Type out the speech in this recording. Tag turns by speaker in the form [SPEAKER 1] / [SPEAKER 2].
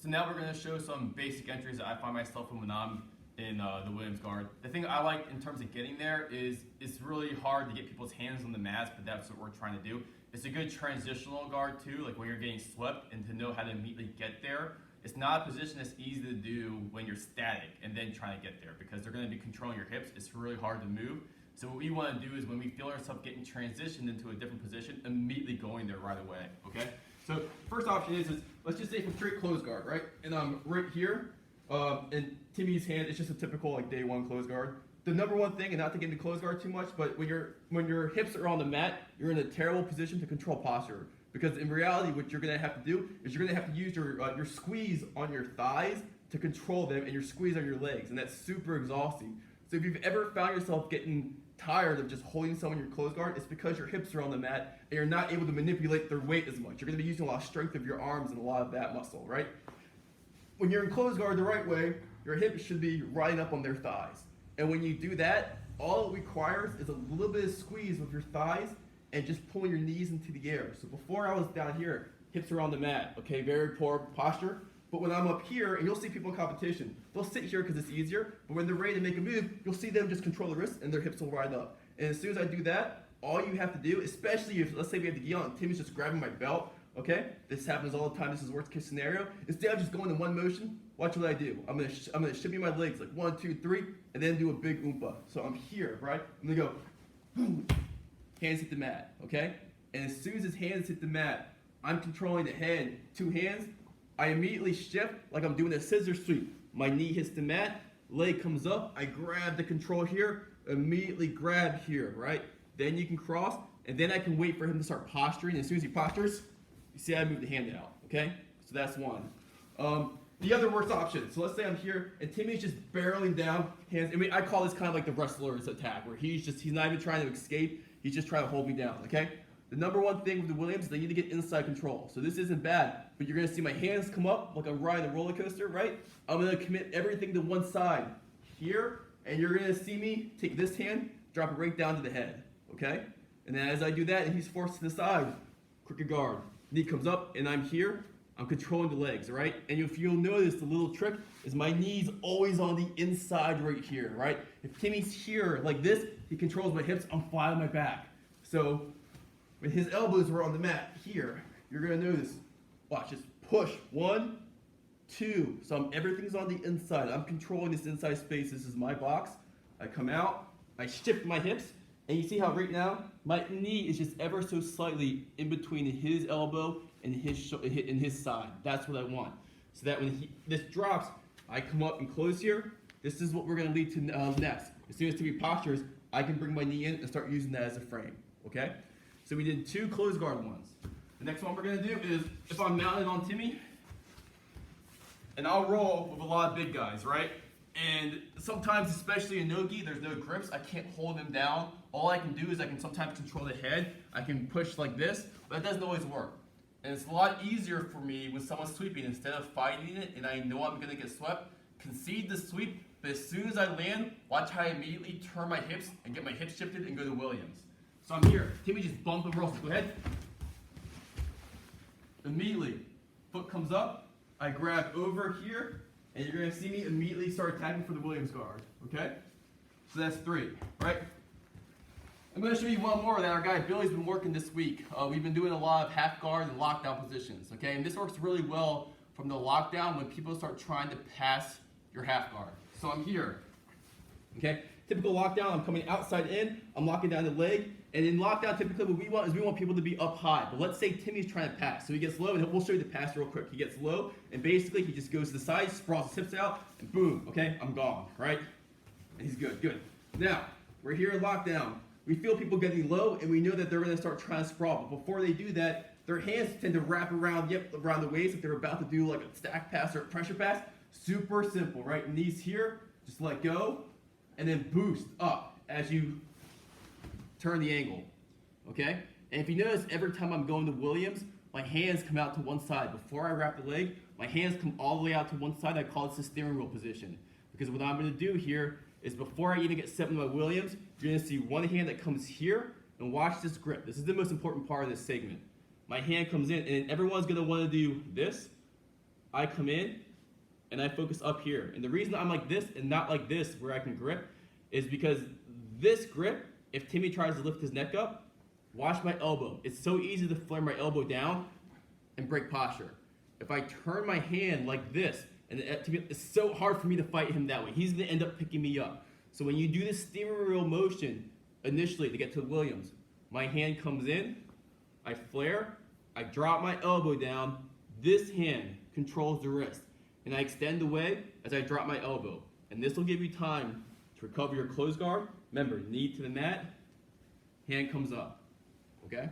[SPEAKER 1] So now we're going to show some basic entries that I find myself in when I'm in the Williams guard. The thing I like in terms of getting there is it's really hard to get people's hands on the mats, but that's what we're trying to do. It's a good transitional guard too, like when you're getting swept, and to know how to immediately get there. It's not a position that's easy to do when you're static and then trying to get there, because they're going to be controlling your hips. It's really hard to move. So what we want to do is when we feel ourselves getting transitioned into a different position, immediately going there right away, okay? So first option is let's just say from straight close guard, right? And I'm right here, and Timmy's hand, it's just a typical like day one close guard. The number one thing, and not to get into close guard too much, but when your hips are on the mat, you're in a terrible position to control posture. Because in reality, what you're gonna have to do is you're gonna have to use your squeeze on your thighs to control them, and your squeeze on your legs, and that's super exhausting. So if you've ever found yourself getting tired of just holding someone in your close guard, it's because your hips are on the mat and you're not able to manipulate their weight as much. You're going to be using a lot of strength of your arms and a lot of that muscle, right? When you're in close guard the right way, your hips should be riding up on their thighs. And when you do that, all it requires is a little bit of squeeze with your thighs and just pulling your knees into the air. So before I was down here, hips are on the mat, okay, very poor posture. But when I'm up here, and you'll see people in competition, they'll sit here because it's easier, but when they're ready to make a move, you'll see them just control the wrists and their hips will ride up. And as soon as I do that, all you have to do, especially if, let's say we have the gi on, Timmy's just grabbing my belt, okay? This happens all the time, this is worst case scenario. Instead of just going in one motion, watch what I do. I'm gonna shimmy my legs like 1, 2, 3, and then do a big oompa. So I'm here, right? I'm gonna go, boom, hands hit the mat, okay? And as soon as his hands hit the mat, I'm controlling the hand, 2 hands, I immediately shift like I'm doing a scissor sweep. My knee hits the mat, leg comes up, I grab the control here, immediately grab here, right? Then you can cross, and then I can wait for him to start posturing. As soon as he postures, you see I move the hand out, okay? So that's one. The other worst option, so let's say I'm here, and Timmy's just barreling down, hands, I mean, I call this kind of like the wrestler's attack, where he's not even trying to escape, he's just trying to hold me down, okay? The number one thing with the Williams is they need to get inside control. So this isn't bad, but you're gonna see my hands come up like I'm riding a roller coaster, right? I'm gonna commit everything to one side here, and you're gonna see me take this hand, drop it right down to the head, okay? And then as I do that, and he's forced to the side, crooked guard. Knee comes up, and I'm here, I'm controlling the legs, right? And if you'll notice, the little trick is my knee's always on the inside right here, right? If Timmy's here like this, he controls my hips, I'm flat on my back. So, when his elbows were on the mat here, you're gonna notice, watch, just push, 1, 2. So everything's on the inside. I'm controlling this inside space. This is my box. I come out, I shift my hips, and you see how right now, my knee is just ever so slightly in between his elbow and his side. That's what I want. So that when this drops, I come up and close here. This is what we're gonna lead to next. As soon as Timmy postures, I can bring my knee in and start using that as a frame, okay? So we did 2 close guard ones. The next one we're gonna do is, if I'm mounted on Timmy, and I'll roll with a lot of big guys, right? And sometimes, especially in NoGi, there's no grips. I can't hold him down. All I can do is I can sometimes control the head. I can push like this, but that doesn't always work. And it's a lot easier for me when someone's sweeping, instead of fighting it and I know I'm gonna get swept, concede the sweep, but as soon as I land, watch how I immediately turn my hips and get my hips shifted and go to Williams. So I'm here, Timmy just bump and rolls, go ahead. Immediately, foot comes up, I grab over here, and you're gonna see me immediately start attacking for the Williams guard, okay? So that's 3, right? I'm gonna show you one more that our guy Billy's been working this week. We've been doing a lot of half guard and lockdown positions, okay? And this works really well from the lockdown when people start trying to pass your half guard. So I'm here, okay? Typical lockdown, I'm coming outside in, I'm locking down the leg, and in lockdown, typically what we want is we want people to be up high. But let's say Timmy's trying to pass. So he gets low, and we'll show you the pass real quick. He gets low, and basically he just goes to the side, sprawls his hips out, and boom, okay, I'm gone, right? And he's good, good. Now, we're here in lockdown. We feel people getting low, and we know that they're gonna start trying to sprawl. But before they do that, their hands tend to wrap around, around the waist if they're about to do like a stack pass or a pressure pass. Super simple, right? Knees here, just let go, and then boost up as you turn the angle, okay? And if you notice, every time I'm going to Williams, my hands come out to one side. Before I wrap the leg, my hands come all the way out to one side. I call this the steering wheel position. Because what I'm gonna do here is before I even get set into my Williams, you're gonna see one hand that comes here, and watch this grip. This is the most important part of this segment. My hand comes in, and everyone's gonna wanna do this, I come in and I focus up here. And the reason I'm like this and not like this where I can grip is because this grip, if Timmy tries to lift his neck up, watch my elbow. It's so easy to flare my elbow down and break posture. If I turn my hand like this, and it's so hard for me to fight him that way. He's gonna end up picking me up. So when you do this steering wheel motion initially to get to Williams, my hand comes in, I flare, I drop my elbow down, this hand controls the wrist, and I extend away as I drop my elbow. And this will give you time to recover your close guard. Remember, knee to the mat, hand comes up, okay?